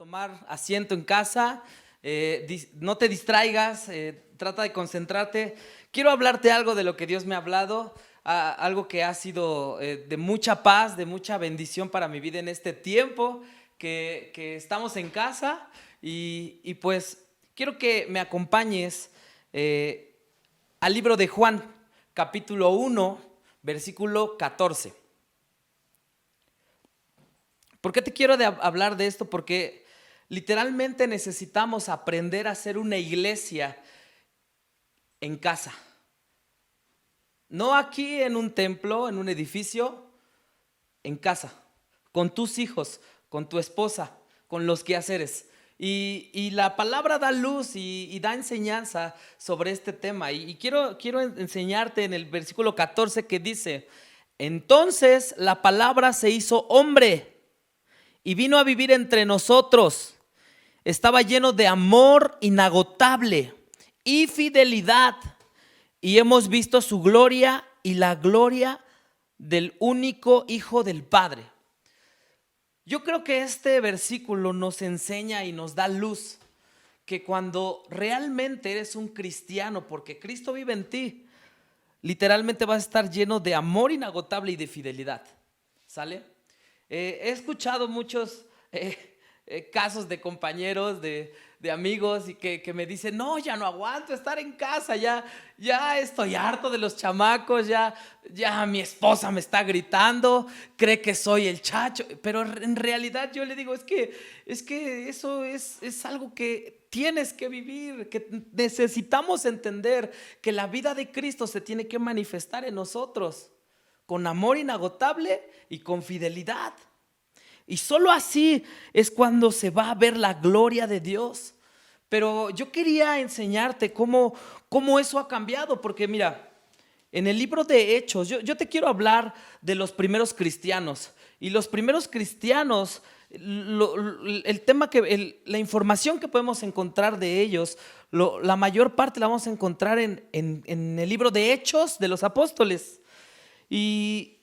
tomar asiento en casa, no te distraigas, trata de concentrarte. Quiero hablarte algo de lo que Dios me ha hablado, algo que ha sido de mucha paz, de mucha bendición para mi vida en este tiempo que estamos en casa y pues quiero que me acompañes al libro de Juan, capítulo 1, versículo 14. ¿Por qué te quiero hablar de esto? Porque literalmente necesitamos aprender a ser una iglesia en casa. No aquí en un templo, en un edificio, en casa, con tus hijos, con tu esposa, con los quehaceres. Y la palabra da luz y da enseñanza sobre este tema. Y quiero enseñarte en el versículo 14 que dice: entonces la palabra se hizo hombre y vino a vivir entre nosotros. Estaba lleno de amor inagotable y fidelidad, y hemos visto su gloria y la gloria del único Hijo del Padre. Yo creo que este versículo nos enseña y nos da luz que cuando realmente eres un cristiano, porque Cristo vive en ti, literalmente vas a estar lleno de amor inagotable y de fidelidad. ¿Sale? He escuchado muchos casos de compañeros, de amigos y que me dicen: no, ya no aguanto estar en casa, ya estoy harto de los chamacos, ya mi esposa me está gritando, cree que soy el chacho. Pero en realidad yo le digo, es que eso es algo que tienes que vivir, que necesitamos entender que la vida de Cristo se tiene que manifestar en nosotros con amor inagotable y con fidelidad. Y solo así es cuando se va a ver la gloria de Dios. Pero yo quería enseñarte cómo eso ha cambiado, porque mira, en el libro de Hechos, yo te quiero hablar de los primeros cristianos. Y los primeros cristianos, el tema la información que podemos encontrar de ellos, la mayor parte la vamos a encontrar en el libro de Hechos de los Apóstoles. Y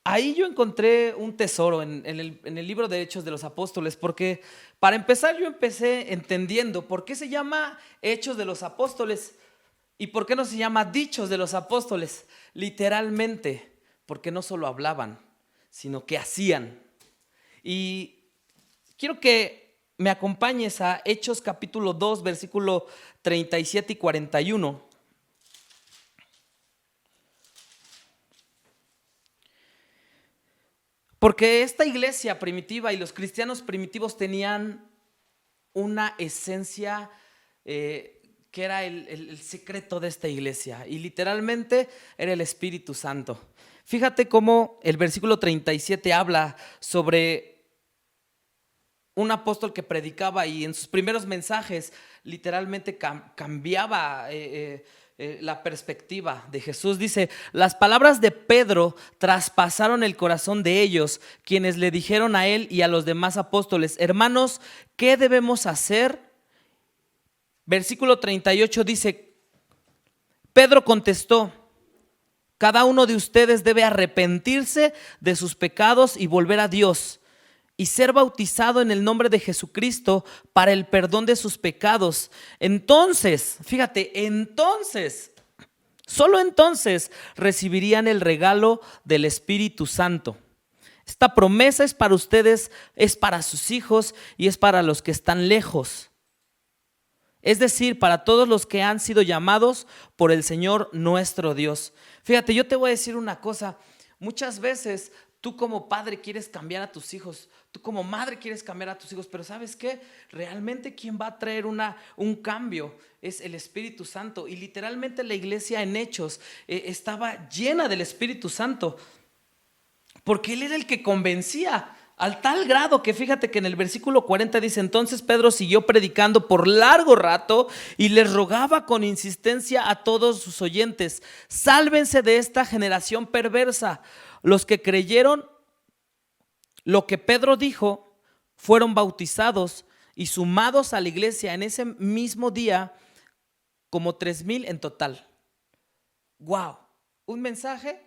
ahí yo encontré un tesoro en el libro de Hechos de los Apóstoles, porque para empezar yo empecé entendiendo por qué se llama Hechos de los Apóstoles y por qué no se llama Dichos de los Apóstoles. Literalmente, porque no solo hablaban, sino que hacían. Y quiero que me acompañes a Hechos capítulo 2, versículo 37 y 41. Porque esta iglesia primitiva y los cristianos primitivos tenían una esencia que era el secreto de esta iglesia, y literalmente era el Espíritu Santo. Fíjate cómo el versículo 37 habla sobre un apóstol que predicaba y en sus primeros mensajes literalmente cambiaba la perspectiva de Jesús. Dice: las palabras de Pedro traspasaron el corazón de ellos, quienes le dijeron a él y a los demás apóstoles: hermanos, ¿qué debemos hacer? Versículo 38 dice: Pedro contestó: cada uno de ustedes debe arrepentirse de sus pecados y volver a Dios y ser bautizado en el nombre de Jesucristo para el perdón de sus pecados. Entonces, fíjate, solo entonces recibirían el regalo del Espíritu Santo. Esta promesa es para ustedes, es para sus hijos y es para los que están lejos. Es decir, para todos los que han sido llamados por el Señor nuestro Dios. Fíjate, yo te voy a decir una cosa. Muchas veces tú como padre quieres cambiar a tus hijos, tú como madre quieres cambiar a tus hijos, pero ¿sabes qué? Realmente quien va a traer un cambio es el Espíritu Santo. Y literalmente la iglesia en Hechos estaba llena del Espíritu Santo, porque Él era el que convencía. Al tal grado que fíjate que en el versículo 40 dice: entonces Pedro siguió predicando por largo rato y les rogaba con insistencia a todos sus oyentes: sálvense de esta generación perversa. Los que creyeron lo que Pedro dijo fueron bautizados y sumados a la iglesia en ese mismo día, como 3,000 en total. ¡Wow! Un mensaje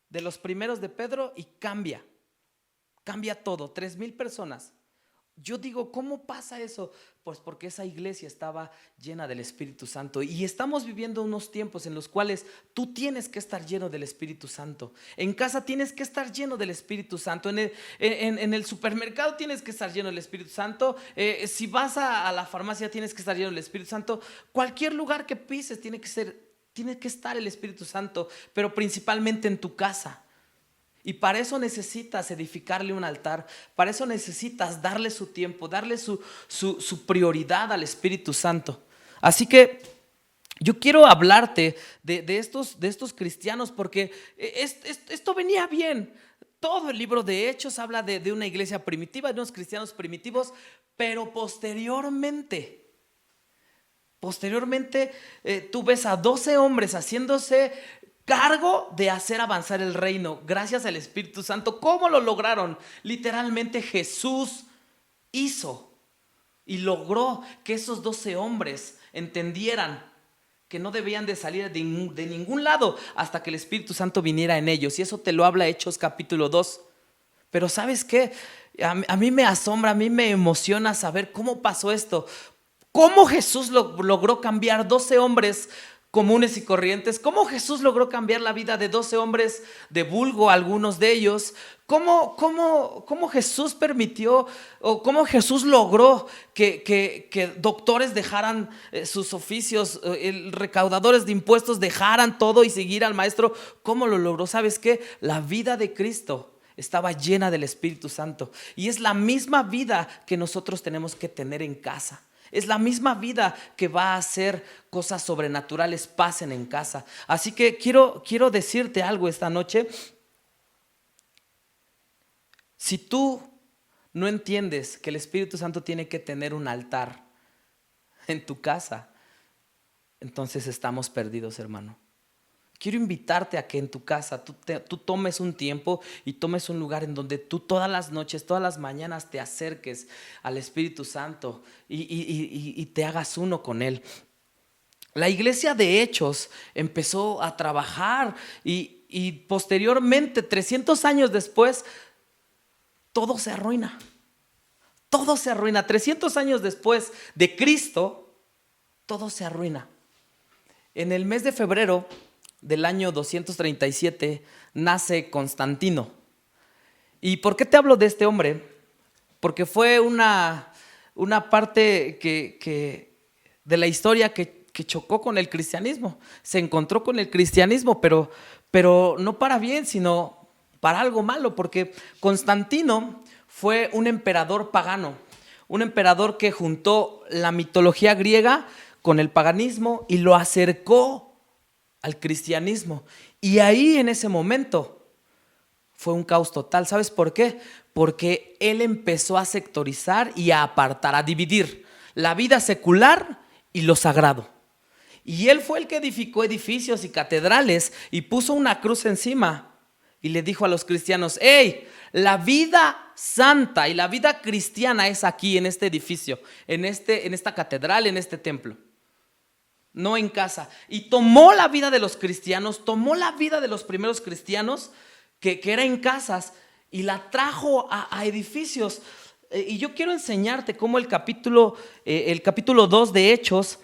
de los primeros de Pedro y cambia todo. 3,000 personas. Yo digo, ¿cómo pasa eso? Pues porque esa iglesia estaba llena del Espíritu Santo. Y estamos viviendo unos tiempos en los cuales tú tienes que estar lleno del Espíritu Santo. En casa tienes que estar lleno del Espíritu Santo. En el supermercado tienes que estar lleno del Espíritu Santo. Si vas a la farmacia tienes que estar lleno del Espíritu Santo. Cualquier lugar que pises tiene que estar el Espíritu Santo, pero principalmente en tu casa. Y para eso necesitas edificarle un altar, para eso necesitas darle su tiempo, darle su prioridad al Espíritu Santo. Así que yo quiero hablarte de estos cristianos porque esto venía bien. Todo el libro de Hechos habla de una iglesia primitiva, de unos cristianos primitivos, pero posteriormente tú ves a 12 hombres haciéndose cargo de hacer avanzar el reino gracias al Espíritu Santo. ¿Cómo lo lograron? Literalmente Jesús hizo y logró que esos 12 hombres entendieran que no debían de salir de ningún lado hasta que el Espíritu Santo viniera en ellos. Y eso te lo habla Hechos capítulo 2. Pero ¿sabes qué? A mí me asombra, a mí me emociona saber cómo pasó esto. ¿Cómo Jesús logró cambiar 12 hombres comunes y corrientes? ¿Cómo Jesús logró cambiar la vida de 12 hombres de vulgo, algunos de ellos? ¿Cómo Jesús permitió o cómo Jesús logró que doctores dejaran sus oficios, recaudadores de impuestos dejaran todo y seguir al maestro? ¿Cómo lo logró? ¿Sabes qué? La vida de Cristo estaba llena del Espíritu Santo y es la misma vida que nosotros tenemos que tener en casa. Es la misma vida que va a hacer cosas sobrenaturales pasen en casa. Así que quiero decirte algo esta noche. Si tú no entiendes que el Espíritu Santo tiene que tener un altar en tu casa, entonces estamos perdidos, hermano. Quiero invitarte a que en tu casa tú tomes un tiempo y tomes un lugar en donde tú todas las noches, todas las mañanas te acerques al Espíritu Santo y te hagas uno con Él. La iglesia de Hechos empezó a trabajar y posteriormente, 300 años después, todo se arruina. Todo se arruina. 300 años después de Cristo, todo se arruina. En el mes de febrero del año 237 nace Constantino. ¿Y por qué te hablo de este hombre? Porque fue una parte de la historia que chocó con el cristianismo. Se encontró con el cristianismo, pero no para bien, sino para algo malo, porque Constantino fue un emperador pagano, un emperador que juntó la mitología griega con el paganismo y lo acercó al cristianismo. Y ahí en ese momento fue un caos total. ¿Sabes por qué? Porque él empezó a sectorizar y a apartar, a dividir la vida secular y lo sagrado. Y él fue el que edificó edificios y catedrales y puso una cruz encima y le dijo a los cristianos: hey, la vida santa y la vida cristiana es aquí en este edificio, en esta catedral, en este templo, no en casa. Y tomó la vida de los cristianos, tomó la vida de los primeros cristianos que era en casas y la trajo a edificios. Y yo quiero enseñarte cómo el capítulo 2 de Hechos,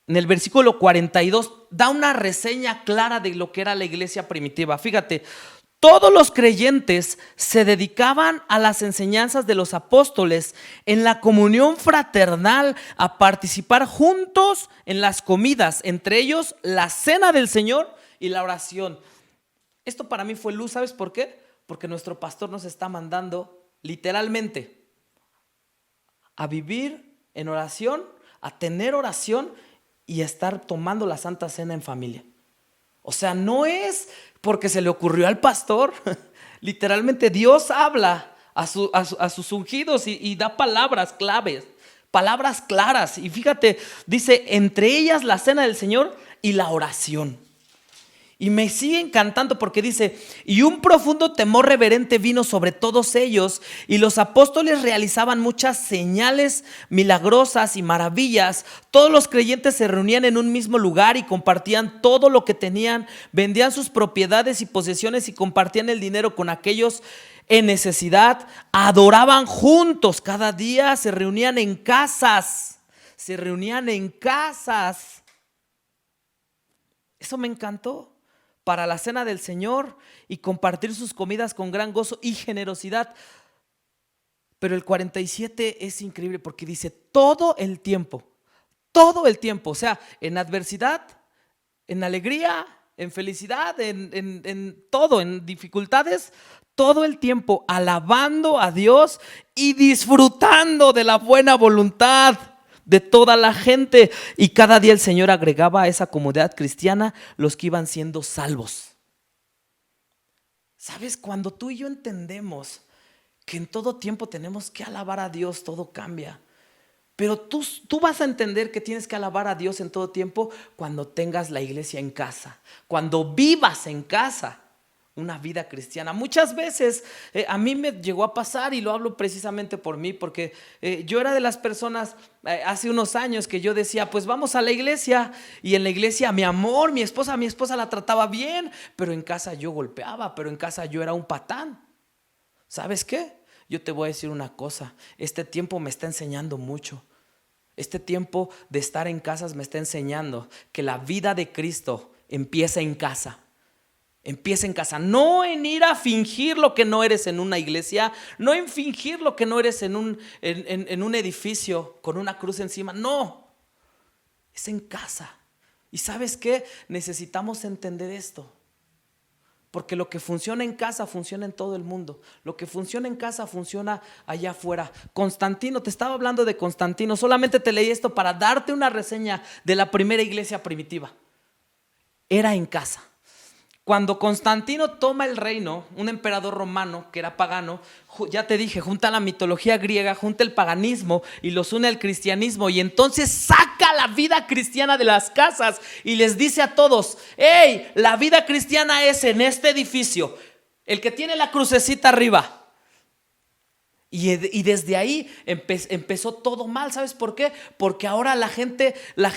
en el versículo 42, da una reseña clara de lo que era la iglesia primitiva. Fíjate, todos los creyentes se dedicaban a las enseñanzas de los apóstoles, en la comunión fraternal, a participar juntos en las comidas, entre ellos la cena del Señor y la oración. Esto para mí fue luz. ¿Sabes por qué? Porque nuestro pastor nos está mandando literalmente a vivir en oración, a tener oración y a estar tomando la Santa Cena en familia. O sea, no es porque se le ocurrió al pastor. Literalmente Dios habla a sus ungidos y da palabras claves, palabras claras. Y fíjate, dice, entre ellas la cena del Señor y la oración. Y me sigue encantando porque dice: y un profundo temor reverente vino sobre todos ellos, y los apóstoles realizaban muchas señales milagrosas y maravillas. Todos los creyentes se reunían en un mismo lugar y compartían todo lo que tenían, vendían sus propiedades y posesiones y compartían el dinero con aquellos en necesidad, adoraban juntos. Cada día se reunían en casas. Se reunían en casas. Eso me encantó. Para la cena del Señor y compartir sus comidas con gran gozo y generosidad. Pero el 47 es increíble porque dice todo el tiempo, o sea, en adversidad, en alegría, en felicidad, en todo, en dificultades, todo el tiempo alabando a Dios y disfrutando de la buena voluntad de toda la gente. Y cada día el Señor agregaba a esa comunidad cristiana los que iban siendo salvos. ¿Sabes? Cuando tú y yo entendemos que en todo tiempo tenemos que alabar a Dios, todo cambia. Pero tú vas a entender que tienes que alabar a Dios en todo tiempo cuando tengas la iglesia en casa, cuando vivas en casa una vida cristiana. Muchas veces a mí me llegó a pasar, y lo hablo precisamente por mí, porque yo era de las personas hace unos años que yo decía, pues vamos a la iglesia, y en la iglesia mi amor, mi esposa la trataba bien, pero en casa yo golpeaba, pero en casa yo era un patán. ¿Sabes qué? Yo te voy a decir una cosa, este tiempo me está enseñando mucho. Este tiempo de estar en casas me está enseñando que la vida de Cristo empieza en casa. Empieza en casa, no en ir a fingir lo que no eres en una iglesia, no en fingir lo que no eres en un edificio con una cruz encima, no, es en casa. ¿Y sabes qué? Necesitamos entender esto. Porque lo que funciona en casa funciona en todo el mundo. Lo que funciona en casa funciona allá afuera. Constantino, te estaba hablando de Constantino. Solamente te leí esto para darte una reseña de la primera iglesia primitiva. Era en casa. Cuando Constantino toma el reino, un emperador romano que era pagano, ya te dije, junta la mitología griega, junta el paganismo y los une al cristianismo, y entonces saca la vida cristiana de las casas y les dice a todos: hey, la vida cristiana es en este edificio, el que tiene la crucecita arriba. Y desde ahí empezó todo mal. ¿Sabes por qué? Porque ahora la gente la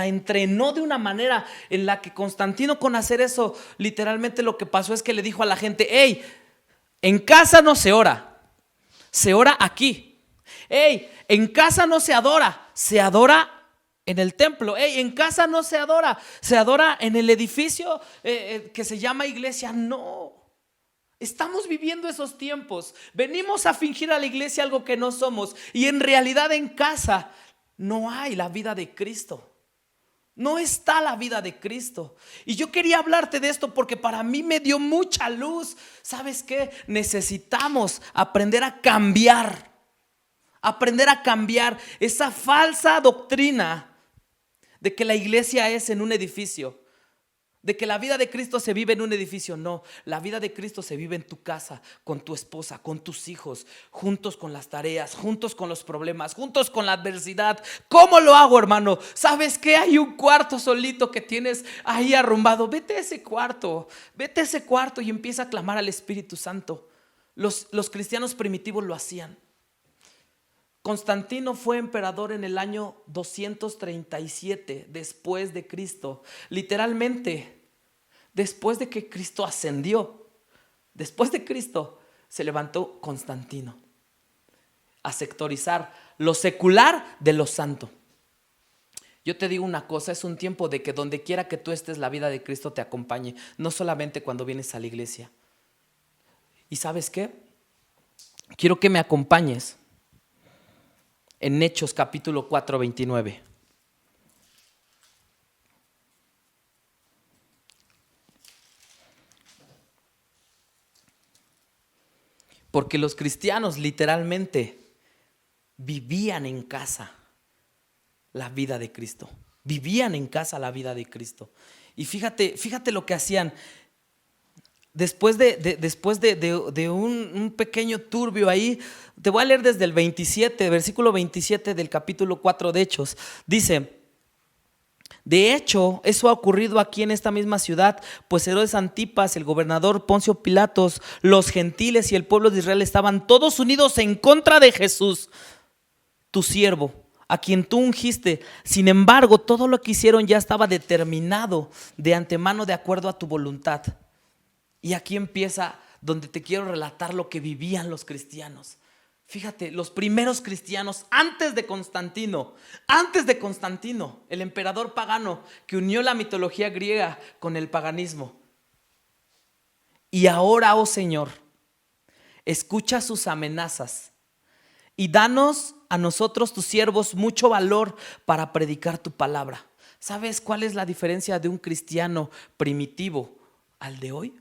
entrenó de una manera en la que Constantino, con hacer eso, literalmente lo que pasó es que le dijo a la gente: hey, en casa no se ora, se ora aquí. Hey, en casa no se adora en el templo. Hey, en casa no se adora, se adora en el edificio que se llama iglesia. No. Estamos viviendo esos tiempos. Venimos a fingir a la iglesia algo que no somos, y en realidad en casa no hay la vida de Cristo. No está la vida de Cristo. Y yo quería hablarte de esto porque para mí me dio mucha luz. ¿Sabes qué? Necesitamos aprender a cambiar. Aprender a cambiar esa falsa doctrina de que la iglesia es en un edificio, de que la vida de Cristo se vive en un edificio. No, la vida de Cristo se vive en tu casa, con tu esposa, con tus hijos, juntos con las tareas, juntos con los problemas, juntos con la adversidad. ¿Cómo lo hago, hermano? ¿Sabes qué? Hay un cuarto solito que tienes ahí arrumbado. Vete a ese cuarto y empieza a clamar al Espíritu Santo. Los cristianos primitivos lo hacían. Constantino fue emperador en el año 237 después de Cristo. Literalmente, después de que Cristo ascendió, después de Cristo se levantó Constantino a sectorizar lo secular de lo santo. Yo te digo una cosa, es un tiempo de que donde quiera que tú estés, la vida de Cristo te acompañe, no solamente cuando vienes a la iglesia. ¿Y sabes qué? Quiero que me acompañes en Hechos capítulo 4, 29. Porque los cristianos literalmente vivían en casa la vida de Cristo. Vivían en casa la vida de Cristo. Y fíjate lo que hacían. Después de un pequeño turbio ahí, te voy a leer desde el 27, versículo 27 del capítulo 4 de Hechos. Dice: de hecho, eso ha ocurrido aquí en esta misma ciudad, pues Herodes Antipas, el gobernador Poncio Pilatos, los gentiles y el pueblo de Israel estaban todos unidos en contra de Jesús, tu siervo, a quien tú ungiste. Sin embargo, todo lo que hicieron ya estaba determinado de antemano de acuerdo a tu voluntad. Y aquí empieza donde te quiero relatar lo que vivían los cristianos. Fíjate, los primeros cristianos antes de Constantino, el emperador pagano que unió la mitología griega con el paganismo. Y ahora, oh Señor, escucha sus amenazas y danos a nosotros, tus siervos, mucho valor para predicar tu palabra. ¿Sabes cuál es la diferencia de un cristiano primitivo al de hoy?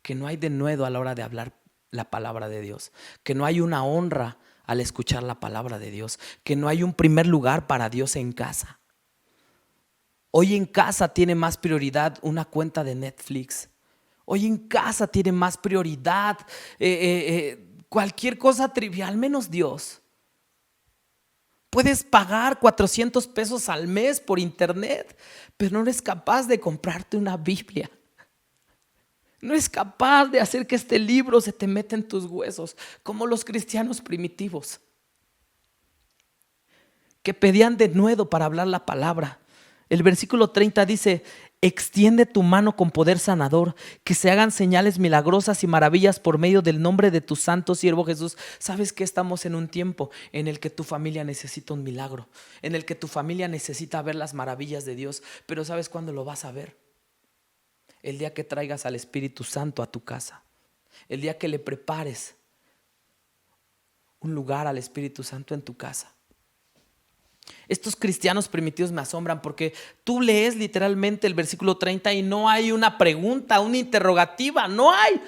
Que no hay denuedo a la hora de hablar la palabra de Dios, que no hay una honra al escuchar la palabra de Dios, que no hay un primer lugar para Dios en casa. Hoy en casa tiene más prioridad una cuenta de Netflix. Hoy en casa tiene más prioridad cualquier cosa trivial menos Dios. Puedes pagar 400 pesos al mes por internet, pero no eres capaz de comprarte una Biblia. No es capaz de hacer que este libro se te meta en tus huesos, como los cristianos primitivos, que pedían denuedo para hablar la palabra. El versículo 30 dice: extiende tu mano con poder sanador, que se hagan señales milagrosas y maravillas por medio del nombre de tu santo siervo Jesús. ¿Sabes que estamos en un tiempo en el que tu familia necesita un milagro? En el que tu familia necesita ver las maravillas de Dios. Pero ¿sabes cuándo lo vas a ver? El día que traigas al Espíritu Santo a tu casa. El día que le prepares un lugar al Espíritu Santo en tu casa. Estos cristianos primitivos me asombran porque tú lees literalmente el versículo 30 y no hay una pregunta, una interrogativa, no hay.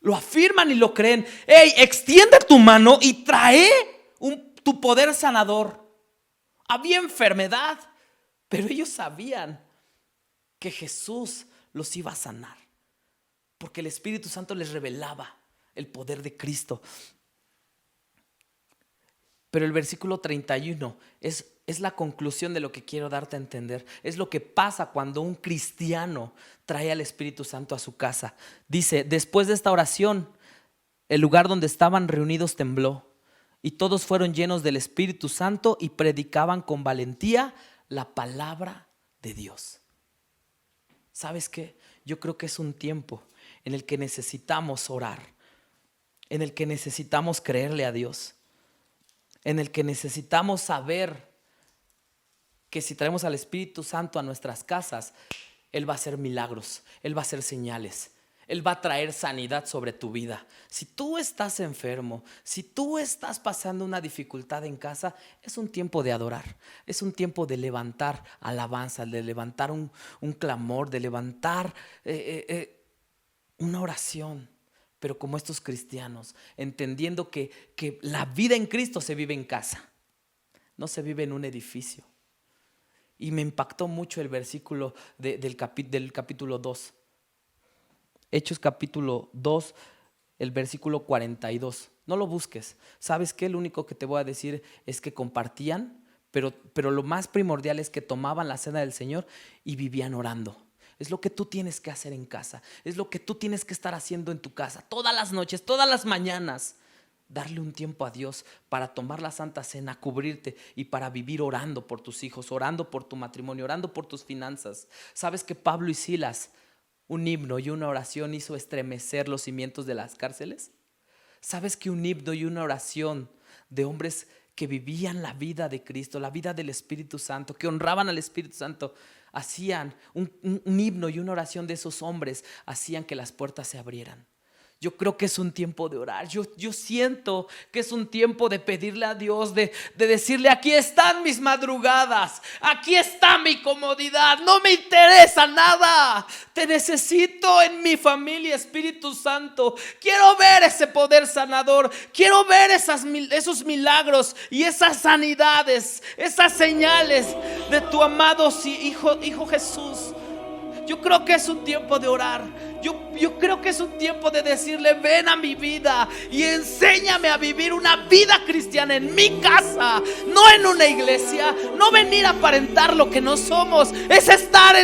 Lo afirman y lo creen. Hey, extiende tu mano y trae tu poder sanador. Había enfermedad, pero ellos sabían que Jesús los iba a sanar, porque el Espíritu Santo les revelaba el poder de Cristo. Pero el versículo 31 es la conclusión de lo que quiero darte a entender. Es lo que pasa cuando un cristiano trae al Espíritu Santo a su casa. Dice: después de esta oración, el lugar donde estaban reunidos tembló, y todos fueron llenos del Espíritu Santo y predicaban con valentía la palabra de Dios. ¿Sabes qué? Yo creo que es un tiempo en el que necesitamos orar, en el que necesitamos creerle a Dios, en el que necesitamos saber que si traemos al Espíritu Santo a nuestras casas, Él va a hacer milagros, Él va a hacer señales, Él va a traer sanidad sobre tu vida. Si tú estás enfermo, si tú estás pasando una dificultad en casa, es un tiempo de adorar, es un tiempo de levantar alabanza, de levantar un clamor, de levantar una oración. Pero como estos cristianos, entendiendo que la vida en Cristo se vive en casa, no se vive en un edificio. Y me impactó mucho el versículo del capítulo 2. Hechos capítulo 2, el versículo 42. No lo busques. ¿Sabes qué? Lo único que te voy a decir es que compartían, pero lo más primordial es que tomaban la cena del Señor y vivían orando. Es lo que tú tienes que hacer en casa. Es lo que tú tienes que estar haciendo en tu casa. Todas las noches, todas las mañanas. Darle un tiempo a Dios para tomar la Santa Cena, cubrirte y para vivir orando por tus hijos, orando por tu matrimonio, orando por tus finanzas. ¿Sabes que Pablo y Silas, un himno y una oración hizo estremecer los cimientos de las cárceles? ¿Sabes que un himno y una oración de hombres que vivían la vida de Cristo, la vida del Espíritu Santo, que honraban al Espíritu Santo, hacían un himno y una oración de esos hombres, hacían que las puertas se abrieran? Yo creo que es un tiempo de orar. Yo siento que es un tiempo de pedirle a Dios, de decirle: aquí están mis madrugadas, aquí está mi comodidad, no me interesa nada. Te necesito en mi familia, Espíritu Santo. Quiero ver ese poder sanador, quiero ver esos milagros y esas sanidades, esas señales de tu amado Hijo Jesús. Yo creo que es un tiempo de orar. Yo creo que es un tiempo de decirle: ven a mi vida y enséñame a vivir una vida cristiana en mi casa, no en una iglesia. No venir a aparentar lo que no somos, es estar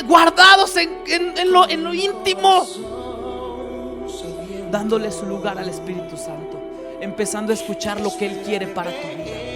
guardados en lo íntimo, dándole su lugar al Espíritu Santo, empezando a escuchar lo que Él quiere para tu vida.